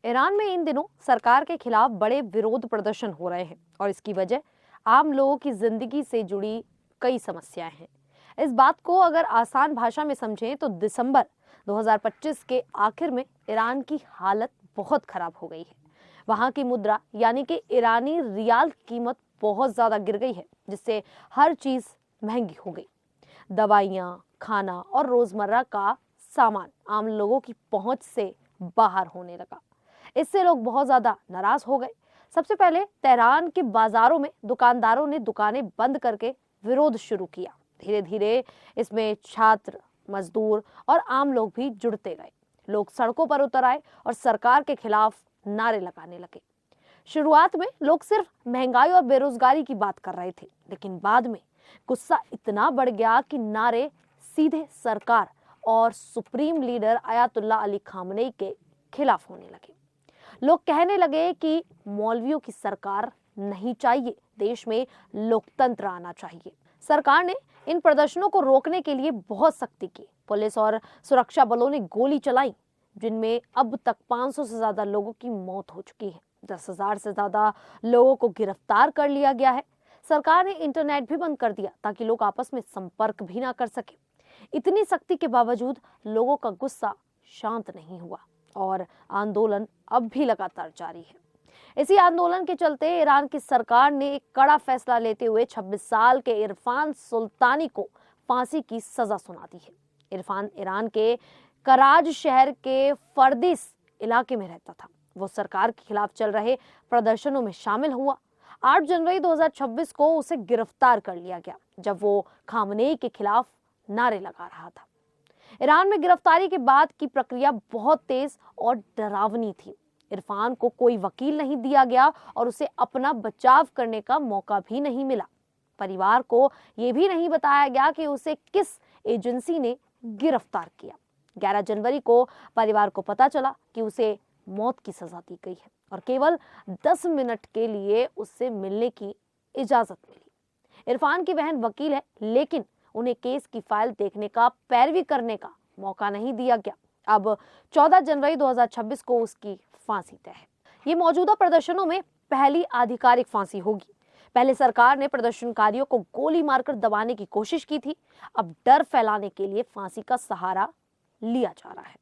Iran में इन दिनों सरकार के खिलाफ बड़े विरोध प्रदर्शन हो रहे हैं और इसकी वजह आम लोगों की जिंदगी से जुड़ी कई समस्याएं हैं। इस बात को अगर आसान भाषा में समझें तो दिसंबर 2025 के आखिर में ईरान की हालत बहुत खराब हो गई है। वहां की मुद्रा यानी कि ईरानी रियाल की कीमत बहुत ज्यादा गिर गई है, जिससे हर चीज महंगी हो गई। दवाइयाँ, खाना और रोजमर्रा का सामान आम लोगों की पहुंच से बाहर होने लगा। इससे लोग बहुत ज्यादा नाराज हो गए। सबसे पहले तेहरान के बाजारों में दुकानदारों ने दुकानें बंद करके विरोध शुरू किया। धीरे धीरे इसमें छात्र, मजदूर और आम लोग भी जुड़ते गए। लोग सड़कों पर उतर आए और सरकार के खिलाफ नारे लगाने लगे। शुरुआत में लोग सिर्फ महंगाई और बेरोजगारी की बात कर रहे थे, लेकिन बाद में गुस्सा इतना बढ़ गया कि नारे सीधे सरकार और supreme leader Ayatollah Ali Khamenei के खिलाफ होने लगे। लोग कहने लगे कि मौलवियों की सरकार नहीं चाहिए, देश में लोकतंत्र आना चाहिए। सरकार ने इन प्रदर्शनों को रोकने के लिए बहुत सख्ती की। पुलिस और सुरक्षा बलों ने गोली चलाई, जिनमें अब तक 500 से ज्यादा लोगों की मौत हो चुकी है। 10,000 से ज्यादा लोगों को गिरफ्तार कर लिया गया है। सरकार ने इंटरनेट भी बंद कर दिया ताकि लोग आपस में संपर्क भी ना कर सके। इतनी सख्ती के बावजूद लोगों का गुस्सा शांत नहीं हुआ और आंदोलन अब भी लगातार जारी है। इसी आंदोलन के चलते ईरान की सरकार ने एक कड़ा फैसला लेते हुए 26 साल के इरफान सुल्तानी को फांसी की सजा सुना दी है। इरफान ईरान के कराज शहर के फर्दिस इलाके में रहता था। वो सरकार के खिलाफ चल रहे प्रदर्शनों में शामिल हुआ। 8 जनवरी 2026 को उसे गिरफ्तार कर लिया गया, जब वो खामनेई के खिलाफ नारे लगा रहा था। ईरान में गिरफ्तारी के बाद की प्रक्रिया बहुत तेज और डरावनी थी। इरफान को कोई वकील नहीं दिया गया और उसे अपना बचाव करने का मौका भी नहीं मिला। परिवार को यह भी नहीं बताया गया कि उसे किस एजेंसी ने गिरफ्तार किया। 11 जनवरी को परिवार को पता चला कि उसे मौत की सजा दी गई है और केवल 10 मिनट के लिए उससे मिलने की इजाजत मिली। इरफान की बहन वकील है, लेकिन उन्हें केस की फाइल देखने का, पैरवी करने का मौका नहीं दिया गया। अब 14 जनवरी 2026 को उसकी फांसी तय है। ये मौजूदा प्रदर्शनों में पहली आधिकारिक फांसी होगी। पहले सरकार ने प्रदर्शनकारियों को गोली मारकर दबाने की कोशिश की थी। अब डर फैलाने के लिए फांसी का सहारा लिया जा रहा है।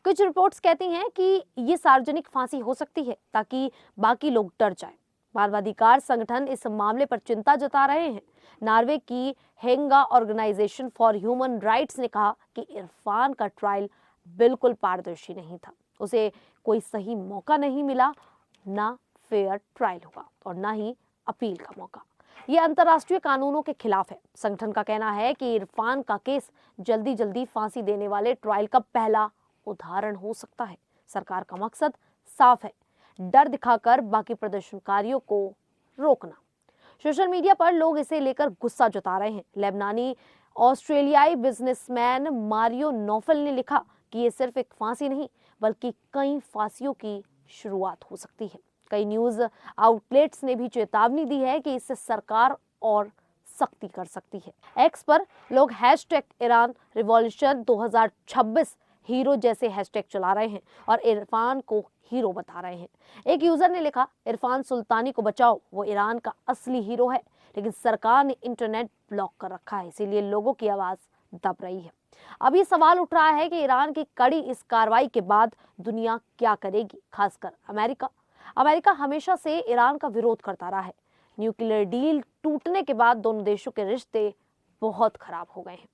कुछ रिपोर्ट्स कहती हैं कि ये सार्वजनिक फांसी हो सकती है ताकि बाकी लोग डर जाएं। मानवाधिकार संगठन इस मामले पर चिंता जता रहे हैं। नॉर्वे की हेंगा ऑर्गेनाइजेशन फॉर ह्यूमन राइट्स ने कहा कि इरफान का ट्रायल बिल्कुल पारदर्शी नहीं था। उसे कोई सही मौका नहीं मिला, ना फेयर ट्रायल हुआ और ना ही अपील का मौका। ये अंतर्राष्ट्रीय कानूनों के खिलाफ है। संगठन का कहना है कि इरफान का केस जल्दी जल्दी फांसी देने वाले ट्रायल का पहला उदाहरण हो सकता है। सरकार का मकसद साफ है, डर दिखाकर बाकी प्रदर्शनकारियों को रोकना। सोशल मीडिया पर लोग इसे लेकर गुस्सा जता रहे हैं। लेबनानी ऑस्ट्रेलियाई बिजनेसमैन मारियो नोफल ने लिखा कि ये सिर्फ एक फांसी नहीं, बल्कि कई फांसियों की शुरुआत हो सकती है। कई न्यूज आउटलेट्स ने भी चेतावनी दी है कि इससे सरकार और सख्ती कर सकती है। एक्स पर लोग #ईरान रिवॉल्यूशन 2026 हीरो जैसे हैशटैग चला रहे हैं और इरफान को हीरो बता रहे हैं। एक यूजर ने लिखा, इरफान सुल्तानी को बचाओ, वो ईरान का असली हीरो है। लेकिन सरकार ने इंटरनेट ब्लॉक कर रखा है, इसीलिए लोगों की आवाज दब रही है। अब ये सवाल उठ रहा है कि ईरान की कड़ी इस कार्रवाई के बाद दुनिया क्या करेगी, खासकर अमेरिका। अमेरिका हमेशा से ईरान का विरोध करता रहा है। न्यूक्लियर डील टूटने के बाद दोनों देशों के रिश्ते बहुत खराब हो गए हैं।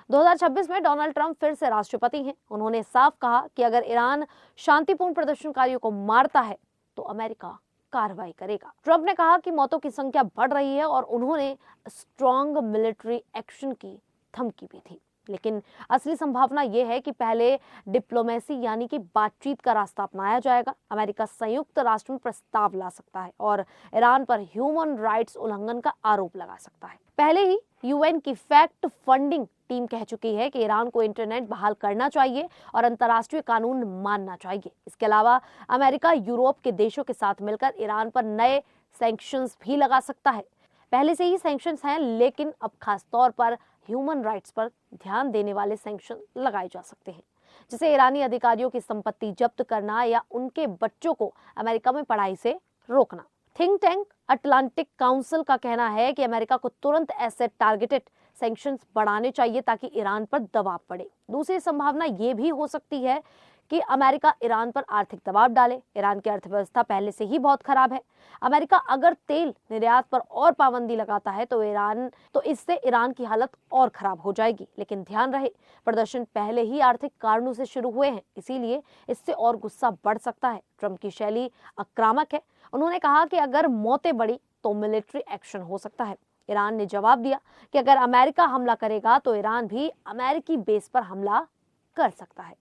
2026 में डोनाल्ड ट्रंप फिर से राष्ट्रपति हैं। उन्होंने साफ कहा कि अगर ईरान शांतिपूर्ण प्रदर्शनकारियों को मारता है तो अमेरिका कार्रवाई करेगा। ट्रंप ने कहा कि मौतों की संख्या बढ़ रही है और उन्होंने स्ट्रॉन्ग मिलिट्री एक्शन की धमकी भी थी। लेकिन असली संभावना यह है कि पहले डिप्लोमेसी यानी कि बातचीत का रास्ता अपनाया जाएगा। अमेरिका संयुक्त राष्ट्र में प्रस्ताव ला सकता है और ईरान पर ह्यूमन राइट्स उल्लंघन का आरोप लगा सकता है। पहले ही यूएन की फैक्ट फंडिंग टीम कह चुकी है कि ईरान को इंटरनेट बहाल करना चाहिए और अंतर्राष्ट्रीय कानून मानना चाहिए। इसके अलावा अमेरिका यूरोप के देशों के साथ मिलकर ईरान पर नए सैंक्शंस भी लगा सकता है। पहले से ही सैंक्शंस हैं, लेकिन अब खास तौर पर ह्यूमन राइट्स पर ध्यान देने वाले सैंक्शन लगाए जा सकते हैं। जैसे ईरानी अधिकारियों की संपत्ति जब्त करना या उनके बच्चों को अमेरिका में पढ़ाई से रोकना। थिंक टैंक अटलांटिक काउंसिल का कहना है कि अमेरिका को तुरंत ऐसे टारगेटेड सैंक्शंस बढ़ाने चाहिए ताकि ईरान पर दबाव पड़े। दूसरी संभावना ये भी हो सकती है कि अमेरिका ईरान पर आर्थिक दबाव डाले। ईरान की अर्थव्यवस्था पहले से ही बहुत खराब है। अमेरिका अगर तेल निर्यात पर और पाबंदी लगाता है तो इससे ईरान की हालत और खराब हो जाएगी। लेकिन ध्यान रहे, प्रदर्शन पहले ही आर्थिक कारणों से शुरू हुए हैं, इसीलिए इससे और गुस्सा बढ़ सकता है। ट्रंप की शैली आक्रामक है। उन्होंने कहा कि अगर मौतें बढ़ी तो मिलिट्री एक्शन हो सकता है। ईरान ने जवाब दिया कि अगर अमेरिका हमला करेगा तो ईरान भी अमेरिकी बेस पर हमला कर सकता है।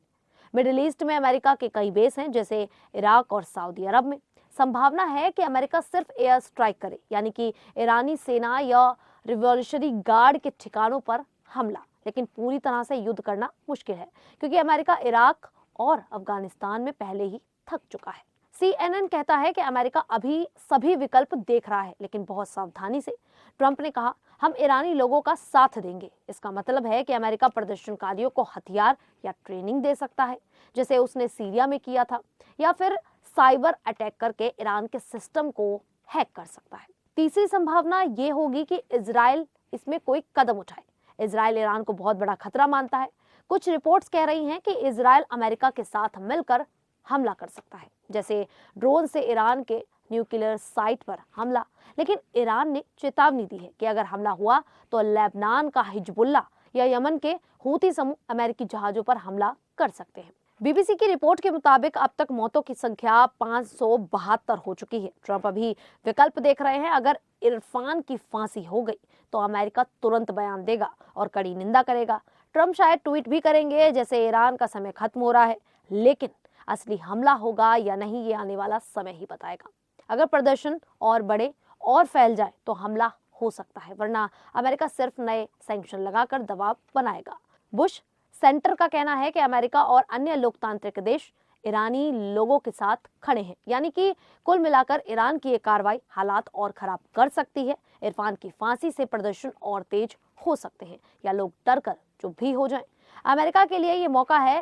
मिडिल ईस्ट में अमेरिका के कई बेस हैं, जैसे इराक और सऊदी अरब में। संभावना है कि अमेरिका सिर्फ एयर स्ट्राइक करे, यानी कि ईरानी सेना या रिवॉल्यूशनरी गार्ड के ठिकानों पर हमला। लेकिन पूरी तरह से युद्ध करना मुश्किल है, क्योंकि अमेरिका इराक और अफगानिस्तान में पहले ही थक चुका है। CNN कहता है कि अमेरिका अभी सभी विकल्प देख रहा है, लेकिन बहुत सावधानी से। ट्रंप ने कहा, हम ईरानी लोगों का साथ देंगे। इसका मतलब है कि अमेरिका प्रदर्शनकारियों को हथियार या ट्रेनिंग दे सकता है, जैसे उसने सीरिया में किया था, या फिर साइबर अटैक करके ईरान के सिस्टम को हैक कर सकता है। तीसरी संभावना ये होगी कि इजराइल इसमें कोई कदम उठाए। इजराइल ईरान को बहुत बड़ा खतरा मानता है। कुछ रिपोर्ट्स कह रही हैं कि इजराइल अमेरिका के साथ मिलकर हमला कर सकता है, जैसे ड्रोन से ईरान के न्यूक्लियर साइट पर हमला। लेकिन ईरान ने चेतावनी दी है कि अगर हमला हुआ तो लेबनान का हिजबुल्ला या यमन के हूती समूह अमेरिकी जहाजों पर हमला कर सकते हैं। BBC की रिपोर्ट के मुताबिक अब तक मौतों की संख्या 572 हो चुकी है। ट्रंप अभी विकल्प देख रहे हैं। अगर इरफान की फांसी हो गई तो अमेरिका तुरंत बयान देगा और कड़ी निंदा करेगा। ट्रंप शायद ट्वीट भी करेंगे, जैसे ईरान का समय खत्म हो रहा है। लेकिन असली हमला होगा या नहीं, ये आने वाला समय ही बताएगा। अगर प्रदर्शन और बढ़े और फैल जाए तो हमला हो सकता है, वरना अमेरिका सिर्फ नए सैंक्शन लगाकर दबाव बनाएगा। बुश सेंटर का कहना है कि अमेरिका और अन्य लोकतांत्रिक देश ईरानी लोगों के साथ खड़े हैं, यानी कि कुल मिलाकर ईरान की ये कार्रवाई हालात और खराब कर सकती है। इरफान की फांसी से प्रदर्शन और तेज हो सकते हैं या लोग डरकर चुप भी हो जाएं। अमेरिका के लिए ये मौका है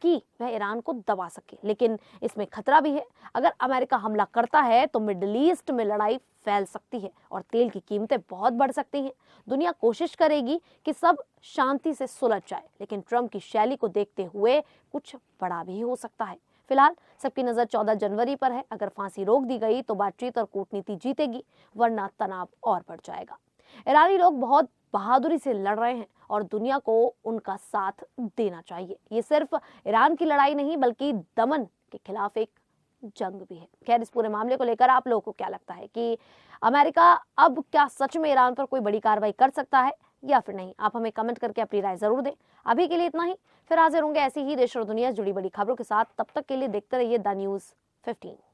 कि वह ईरान को दबा सके, लेकिन इसमें खतरा भी है। अगर अमेरिका हमला करता है तो मिडिल ईस्ट में लड़ाई फैल सकती है और तेल की कीमतें बहुत बढ़ सकती हैं। दुनिया कोशिश करेगी कि सब शांति से सुलझ जाए, लेकिन ट्रंप की शैली को देखते हुए कुछ बड़ा भी हो सकता है। फिलहाल सबकी नजर 14 जनवरी पर है। अगर फांसी रोक दी गई तो बातचीत और कूटनीति जीतेगी, वरना तनाव और बढ़ जाएगा। ईरानी लोग बहुत बहादुरी से लड़ रहे हैं और दुनिया को उनका साथ देना चाहिए। ये सिर्फ ईरान की लड़ाई नहीं, बल्कि दमन के खिलाफ एक जंग भी है। खैर, इस पूरे मामले को लेकर आप लोगों को क्या लगता है कि अमेरिका अब क्या सच में ईरान पर कोई बड़ी कार्रवाई कर सकता है या फिर नहीं? आप हमें कमेंट करके अपनी राय जरूर दें। अभी के लिए इतना ही। फिर हाजिर होंगे ऐसी ही देश और दुनिया से जुड़ी बड़ी खबरों के साथ। तब तक के लिए देखते रहिए द न्यूज़ 15।